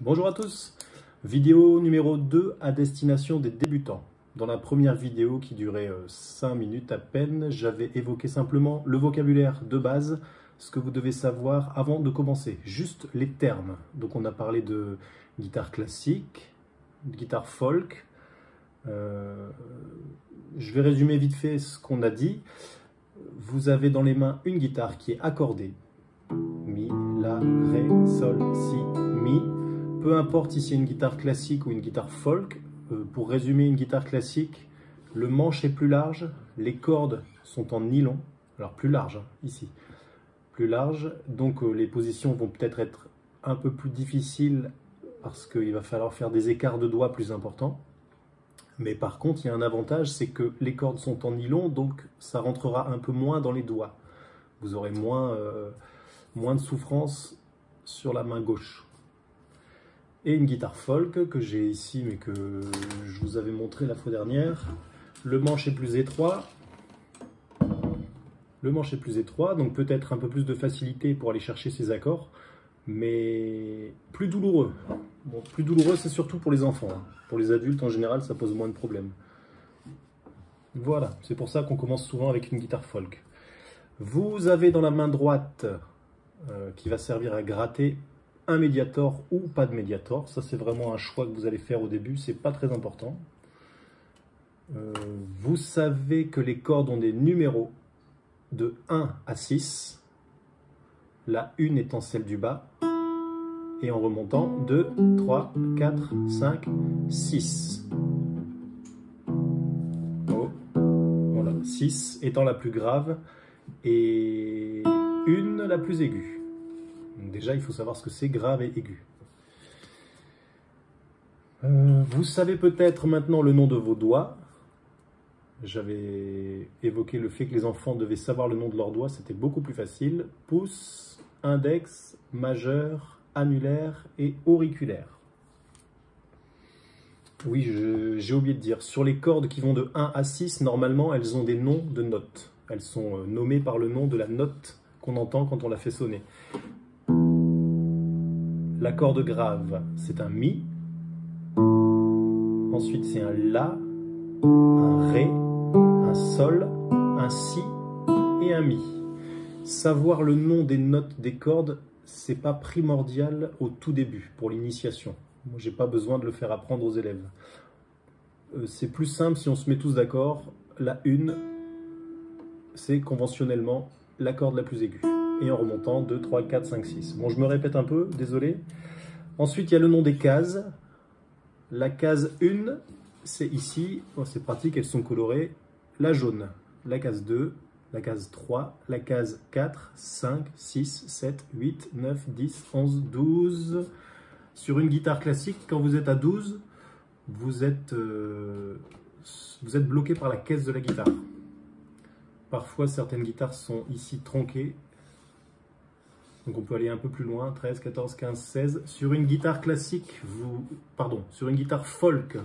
Bonjour à tous, vidéo numéro 2 à destination des débutants. Dans la première vidéo qui durait 5 minutes à peine, j'avais évoqué simplement le vocabulaire de base, ce que vous devez savoir avant de commencer, juste les termes. Donc on a parlé de guitare classique, de guitare folk. Je vais résumer vite fait ce qu'on a dit. Vous avez dans les mains une guitare qui est accordée. Mi, La, Ré, Sol, Si, Mi. Peu importe si c'est une guitare classique ou une guitare folk. Pour résumer une guitare classique, le manche est plus large, les cordes sont en nylon. Alors plus large, hein, ici. Plus large, donc les positions vont peut-être être un peu plus difficiles parce qu'il va falloir faire des écarts de doigts plus importants. Mais par contre, il y a un avantage, c'est que les cordes sont en nylon, donc ça rentrera un peu moins dans les doigts. Vous aurez moins de souffrance sur la main gauche. Et une guitare folk que j'ai ici, mais que je vous avais montré la fois dernière. Le manche est plus étroit. Le manche est plus étroit, donc peut-être un peu plus de facilité pour aller chercher ces accords, mais plus douloureux. Bon, plus douloureux, c'est surtout pour les enfants. Pour les adultes, en général, ça pose moins de problèmes. Voilà, c'est pour ça qu'on commence souvent avec une guitare folk. Vous avez dans la main droite, qui va servir à gratter, un médiator ou pas de médiator. Ça, c'est vraiment un choix que vous allez faire au début, c'est pas très important. Vous savez que les cordes ont des numéros de 1 à 6, la 1 étant celle du bas, et en remontant 2, 3, 4, 5, 6. Oh, voilà, 6 étant la plus grave et 1 la plus aiguë. Donc déjà, il faut savoir ce que c'est grave et aigu. Vous savez peut-être maintenant le nom de vos doigts. J'avais évoqué le fait que les enfants devaient savoir le nom de leurs doigts, c'était beaucoup plus facile. Pouce, index, majeur, annulaire et auriculaire. Oui, j'ai oublié de dire, sur les cordes qui vont de 1 à 6, normalement, elles ont des noms de notes. Elles sont nommées par le nom de la note qu'on entend quand on la fait sonner. La corde grave, c'est un Mi. Ensuite, c'est un La, un Ré, un Sol, un Si et un Mi. Savoir le nom des notes des cordes, c'est pas primordial au tout début pour l'initiation. Moi, j'ai pas besoin de le faire apprendre aux élèves. C'est plus simple si on se met tous d'accord. La 1, c'est conventionnellement la corde la plus aiguë. Et en remontant 2, 3, 4, 5, 6. Bon, je me répète un peu, désolé. Ensuite, il y a le nom des cases. La case 1, c'est ici. Oh, c'est pratique, elles sont colorées. La jaune. La case 2, la case 3, la case 4, 5, 6, 7, 8, 9, 10, 11, 12. Sur une guitare classique, quand vous êtes à 12, vous êtes bloqué par la caisse de la guitare. Parfois, certaines guitares sont ici tronquées. Donc on peut aller un peu plus loin, 13, 14, 15, 16. Sur une guitare classique, sur une guitare folk,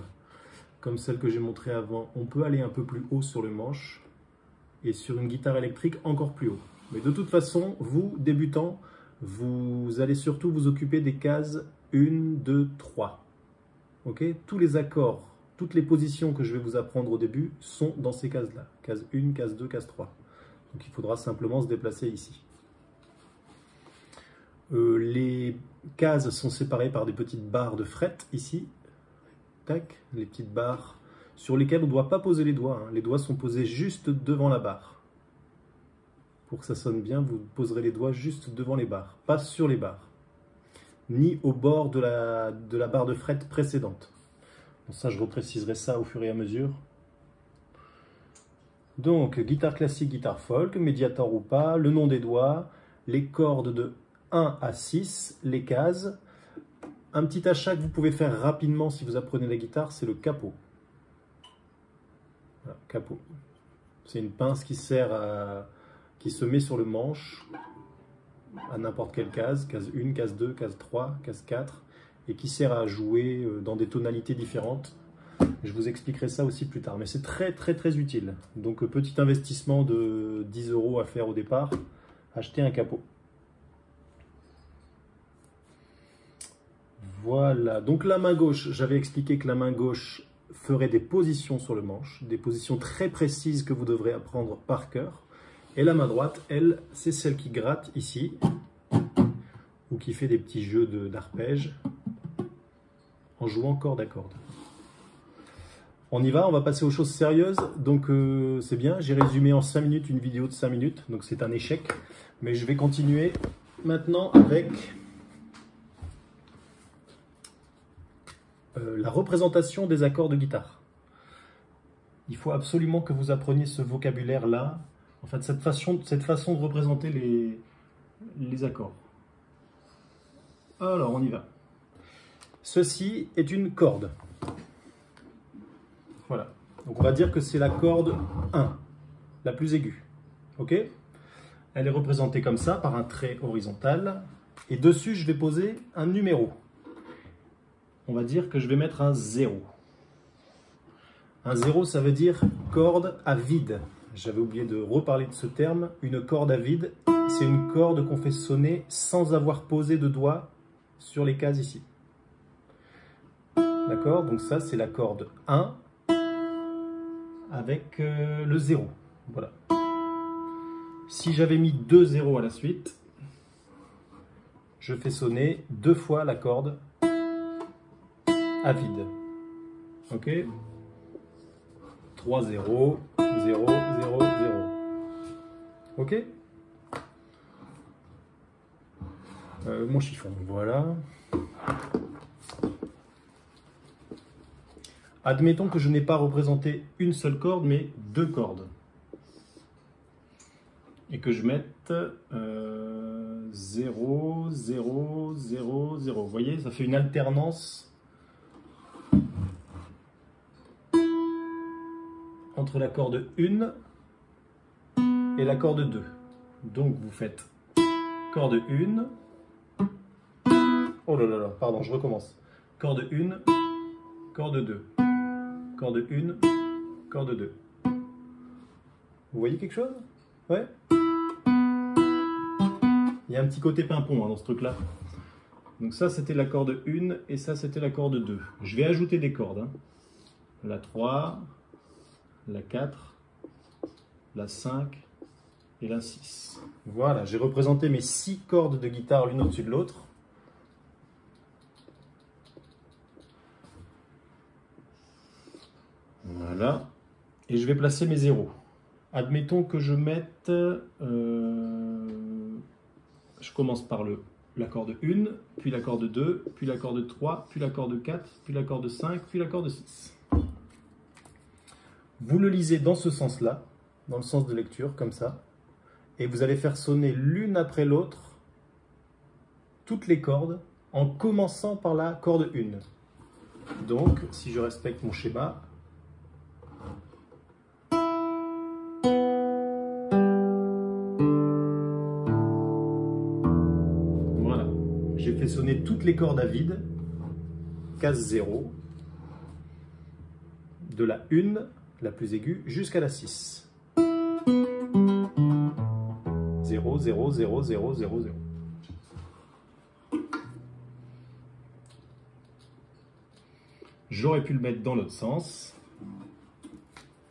comme celle que j'ai montrée avant, on peut aller un peu plus haut sur le manche. Et sur une guitare électrique, encore plus haut. Mais de toute façon, vous, débutants, vous allez surtout vous occuper des cases 1, 2, 3. Ok ? Tous les accords, toutes les positions que je vais vous apprendre au début sont dans ces cases-là. Case 1, case 2, case 3. Donc il faudra simplement se déplacer ici. Les cases sont séparées par des petites barres de fret ici. Tac, les petites barres sur lesquelles on ne doit pas poser les doigts. Hein. Les doigts sont posés juste devant la barre. Pour que ça sonne bien, vous poserez les doigts juste devant les barres, pas sur les barres, ni au bord de la barre de fret précédente. Bon, ça, je repréciserai ça au fur et à mesure. Donc, guitare classique, guitare folk, médiator ou pas, le nom des doigts, les cordes de 1 à 6, les cases. Un petit achat que vous pouvez faire rapidement si vous apprenez la guitare, c'est le capot. Voilà, capot. C'est une pince qui se met sur le manche à n'importe quelle case, case 1, case 2, case 3, case 4, et qui sert à jouer dans des tonalités différentes. Je vous expliquerai ça aussi plus tard, mais c'est très très très utile. Donc petit investissement de 10 € à faire au départ, acheter un capot. Voilà, donc la main gauche, j'avais expliqué que la main gauche ferait des positions sur le manche, des positions très précises que vous devrez apprendre par cœur. Et la main droite, elle, c'est celle qui gratte ici, ou qui fait des petits jeux d'arpèges en jouant corde à corde. On y va, on va passer aux choses sérieuses. Donc c'est bien, j'ai résumé en 5 minutes une vidéo de 5 minutes, donc c'est un échec. Mais je vais continuer maintenant avec la représentation des accords de guitare. Il faut absolument que vous appreniez ce vocabulaire-là, en fait cette façon de représenter les accords. Alors on y va. Ceci est une corde. Voilà. Donc on va dire que c'est la corde 1, la plus aiguë. Ok? Elle est représentée comme ça, par un trait horizontal. Et dessus, je vais poser un numéro. On va dire que je vais mettre un 0. Un 0, ça veut dire corde à vide. J'avais oublié de reparler de ce terme. Une corde à vide, c'est une corde qu'on fait sonner sans avoir posé de doigt sur les cases ici. D'accord? Donc ça, c'est la corde 1 avec le 0. Voilà. Si j'avais mis 2 zéros à la suite, je fais sonner 2 fois la corde à vide. Ok? 3 0, 0, 0, 0. Ok? Mon chiffon, voilà. Admettons que je n'ai pas représenté une seule corde, mais 2 cordes. Et que je mette 0, 0, 0, 0. Vous voyez, ça fait une alternance entre la corde 1 et la corde 2. Donc vous faites corde 1. Oh là là là, pardon, je recommence. Corde 1, corde 2. Corde 1, corde 2. Vous voyez quelque chose? Ouais? Il y a un petit côté pimpon dans ce truc-là. Donc ça, c'était la corde 1 et ça, c'était la corde 2. Je vais ajouter des cordes. Hein. La 3, la 4, la 5 et la 6. Voilà, j'ai représenté mes 6 cordes de guitare l'une au-dessus de l'autre. Voilà. Et je vais placer mes zéros. Admettons que je mette... je commence par la corde 1, puis la corde 2, puis la corde 3, puis la corde 4, puis la corde 5, puis la corde 6. Vous le lisez dans ce sens-là, dans le sens de lecture, comme ça. Et vous allez faire sonner l'une après l'autre toutes les cordes en commençant par la corde 1. Donc, si je respecte mon schéma... J'ai fait sonner toutes les cordes à vide, case 0, de la 1, la plus aiguë, jusqu'à la 6. 0, 0, 0, 0, 0, 0. J'aurais pu le mettre dans l'autre sens.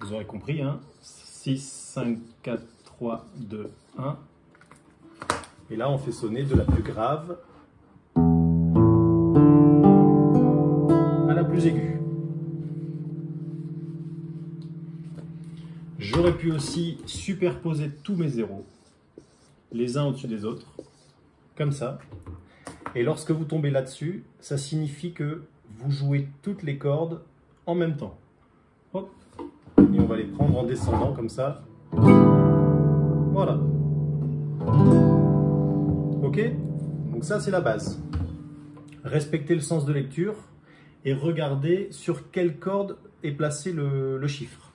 Vous aurez compris, hein? 6, 5, 4, 3, 2, 1. Et là, on fait sonner de la plus grave à la plus aiguë. J'aurais pu aussi superposer tous mes zéros, les uns au-dessus des autres, comme ça. Et lorsque vous tombez là-dessus, ça signifie que vous jouez toutes les cordes en même temps. Hop. Et on va les prendre en descendant comme ça. Voilà. Ok? Donc ça, c'est la base. Respectez le sens de lecture et regardez sur quelle corde est placé le chiffre.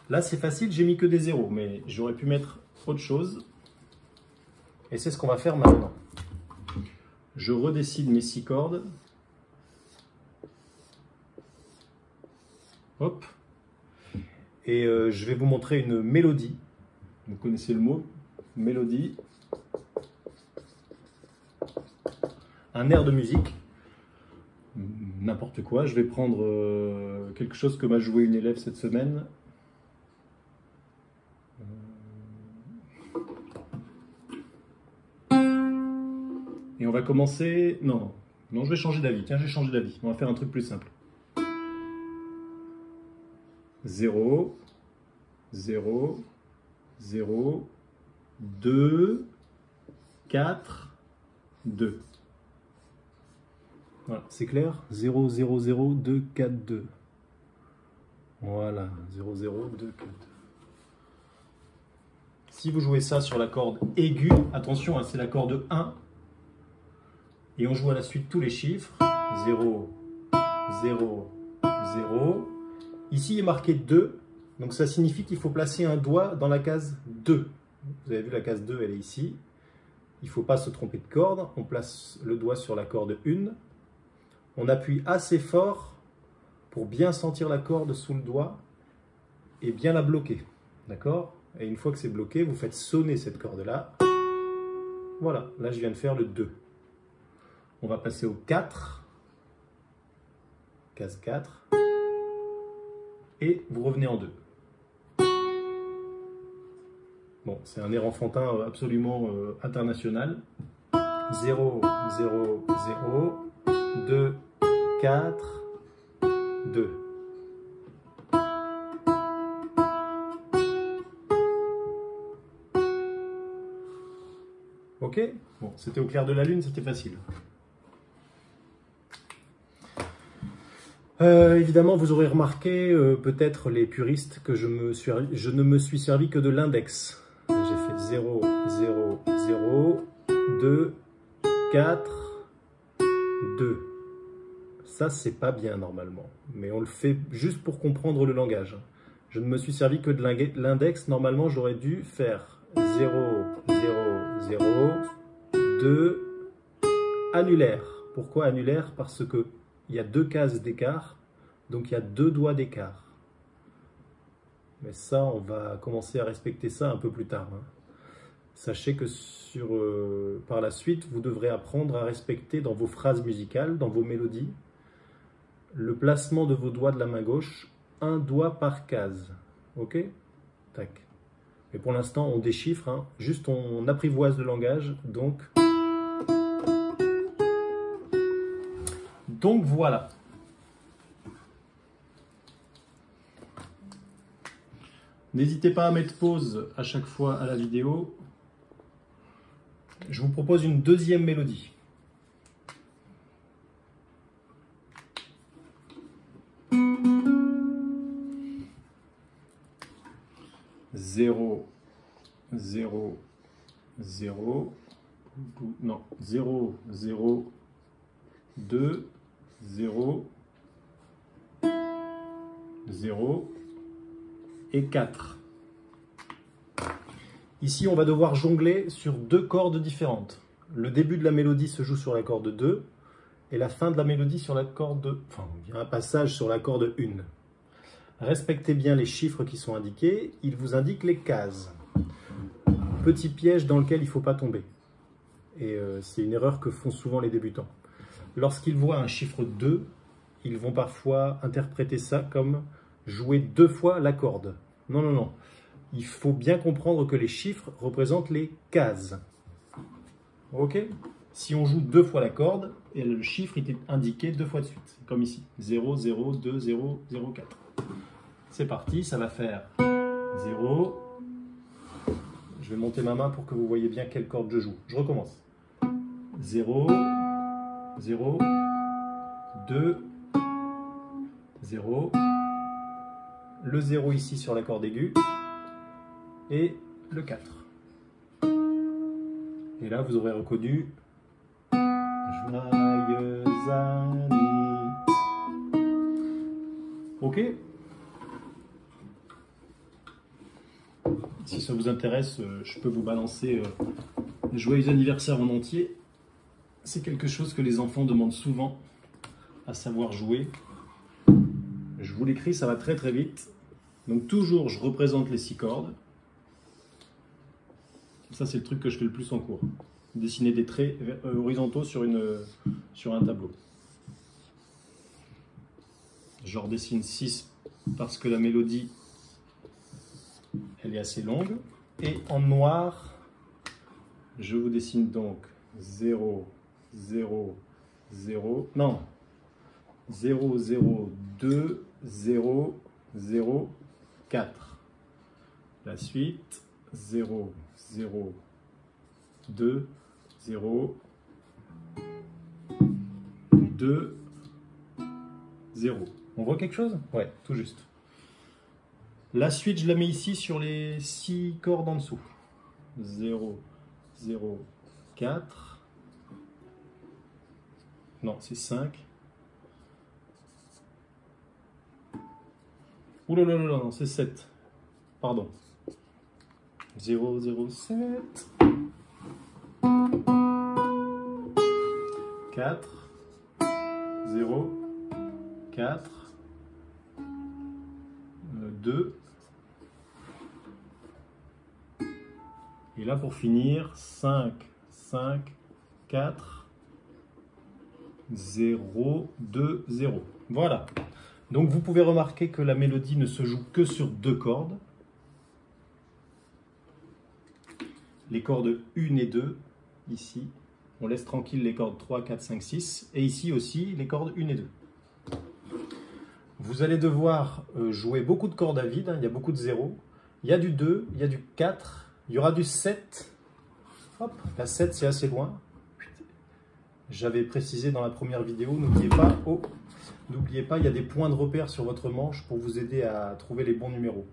Là, c'est facile, j'ai mis que des zéros, mais j'aurais pu mettre autre chose. Et c'est ce qu'on va faire maintenant. Je redécide mes 6 cordes. Hop. Et je vais vous montrer une mélodie. Vous connaissez le mot, mélodie. Un air de musique. n'importe quoi. Je vais prendre quelque chose que m'a joué une élève cette semaine. Et on va commencer... Non, je vais changer d'avis. Tiens, je vais changer d'avis. On va faire un truc plus simple. 0, 0, 0, 2, 4, 2. Voilà, c'est clair? 0, 0, 0, 2, 4, 2. Voilà, 0, 0, 2, 4, 2. Si vous jouez ça sur la corde aiguë, attention, hein, c'est la corde 1. Et on joue à la suite tous les chiffres. 0, 0, 0. Ici, il est marqué 2. Donc ça signifie qu'il faut placer un doigt dans la case 2. Vous avez vu, la case 2, elle est ici. Il ne faut pas se tromper de corde. On place le doigt sur la corde 1. On appuie assez fort pour bien sentir la corde sous le doigt et bien la bloquer. D'accord? Et une fois que c'est bloqué, vous faites sonner cette corde-là. Voilà, là je viens de faire le 2. On va passer au 4. Case 4. Et vous revenez en 2. Bon, c'est un air enfantin absolument international. 0, 0, 0, 2, 4, 2. Ok? Bon, c'était au clair de la lune, c'était facile. Évidemment, vous aurez remarqué, peut-être les puristes, que je ne me suis servi que de l'index. J'ai fait 0, 0, 0, 2, 4, 2. Ça, c'est pas bien normalement, mais on le fait juste pour comprendre le langage. Je ne me suis servi que de l'index. Normalement, j'aurais dû faire 0, 0, 0, 2, annulaire. Pourquoi annulaire? Parce que il y a 2 cases d'écart, donc il y a 2 doigts d'écart. Mais ça, on va commencer à respecter ça un peu plus tard. Hein. Sachez que par la suite, vous devrez apprendre à respecter dans vos phrases musicales, dans vos mélodies, le placement de vos doigts de la main gauche, un doigt par case. Ok? Tac. Mais pour l'instant, on déchiffre, hein. Juste on apprivoise le langage, donc voilà. N'hésitez pas à mettre pause à chaque fois à la vidéo. Je vous propose une deuxième mélodie. Zéro, 0, 0, non, 0, 0, 2, 0, 0 et 4. Ici, on va devoir jongler sur 2 cordes différentes. Le début de la mélodie se joue sur la corde 2 et la fin de la mélodie sur la corde... Enfin, il y a un passage sur la corde 1. Respectez bien les chiffres qui sont indiqués. Ils vous indiquent les cases. Petit piège dans lequel il ne faut pas tomber. Et c'est une erreur que font souvent les débutants. Lorsqu'ils voient un chiffre 2, ils vont parfois interpréter ça comme jouer 2 fois la corde. Non, non, non. Il faut bien comprendre que les chiffres représentent les cases. Ok? Si on joue 2 fois la corde, et le chiffre est indiqué 2 fois de suite. Comme ici. 0, 0, 2, 0, 0, 4. C'est parti, ça va faire 0. Je vais monter ma main pour que vous voyez bien quelle corde je joue. Je recommence. 0, 0, 2, 0. Le 0 ici sur la corde aiguë. Et le 4. Et là, vous aurez reconnu Joyeux anniversaire. Ok? Si ça vous intéresse, je peux vous balancer Joyeux anniversaire en entier. C'est quelque chose que les enfants demandent souvent à savoir jouer. Je vous l'écris, ça va très très vite. Donc toujours, je représente les 6 cordes. Ça, c'est le truc que je fais le plus en cours. Dessiner des traits horizontaux sur un tableau. Je redessine 6 parce que la mélodie, elle est assez longue. Et en noir, je vous dessine donc 0, 0, 0, non, 0, 0, 2, 0, 0, 4. La suite, 0, 0, 2, 0, 2, 0. On voit quelque chose? Ouais, tout juste. La suite, je la mets ici sur les 6 cordes en dessous. 0, 0, 4. Non, c'est 5. Ouh là là là, non, c'est 7. Pardon. 0, 0, 7. 4. 0. 4. 2. Et là pour finir, 5, 5, 4, 0, 2, 0. Voilà. Donc vous pouvez remarquer que la mélodie ne se joue que sur 2 cordes. Les cordes 1 et 2, ici. On laisse tranquille les cordes 3, 4, 5, 6. Et ici aussi, les cordes 1 et 2. Vous allez devoir jouer beaucoup de cordes à vide, hein, il y a beaucoup de zéros. Il y a du 2, il y a du 4, il y aura du 7. Hop, la 7 c'est assez loin. J'avais précisé dans la première vidéo, n'oubliez pas, il y a des points de repère sur votre manche pour vous aider à trouver les bons numéros.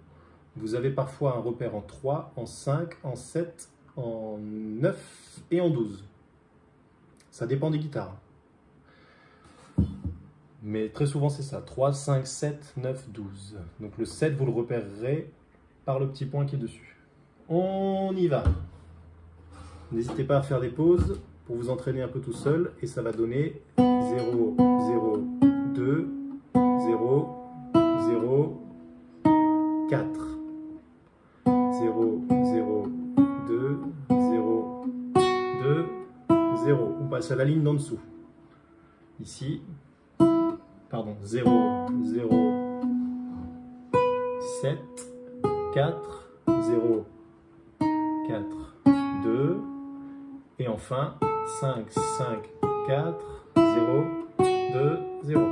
Vous avez parfois un repère en 3, en 5, en 7, en 9 et en 12. Ça dépend des guitares. Mais très souvent c'est ça, 3, 5, 7, 9, 12. Donc le 7 vous le repérerez par le petit point qui est dessus. On y va. N'hésitez pas à faire des pauses pour vous entraîner un peu tout seul et ça va donner 0, 0, 2, 0, 0, 4. 0, 0, 2, 0, 2, 0. On passe à la ligne d'en dessous. Ici. Pardon, 0, 0, 7, 4, 0, 4, 2, et enfin 5, 5, 4, 0, 2, 0.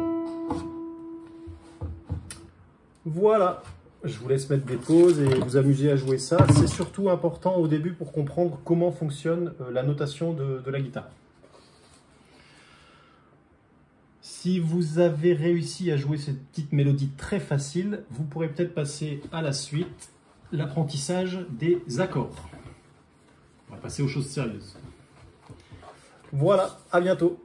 Voilà, je vous laisse mettre des pauses et vous amuser à jouer ça. C'est surtout important au début pour comprendre comment fonctionne la notation de la guitare. Si vous avez réussi à jouer cette petite mélodie très facile, vous pourrez peut-être passer à la suite, l'apprentissage des accords. On va passer aux choses sérieuses. Voilà, à bientôt.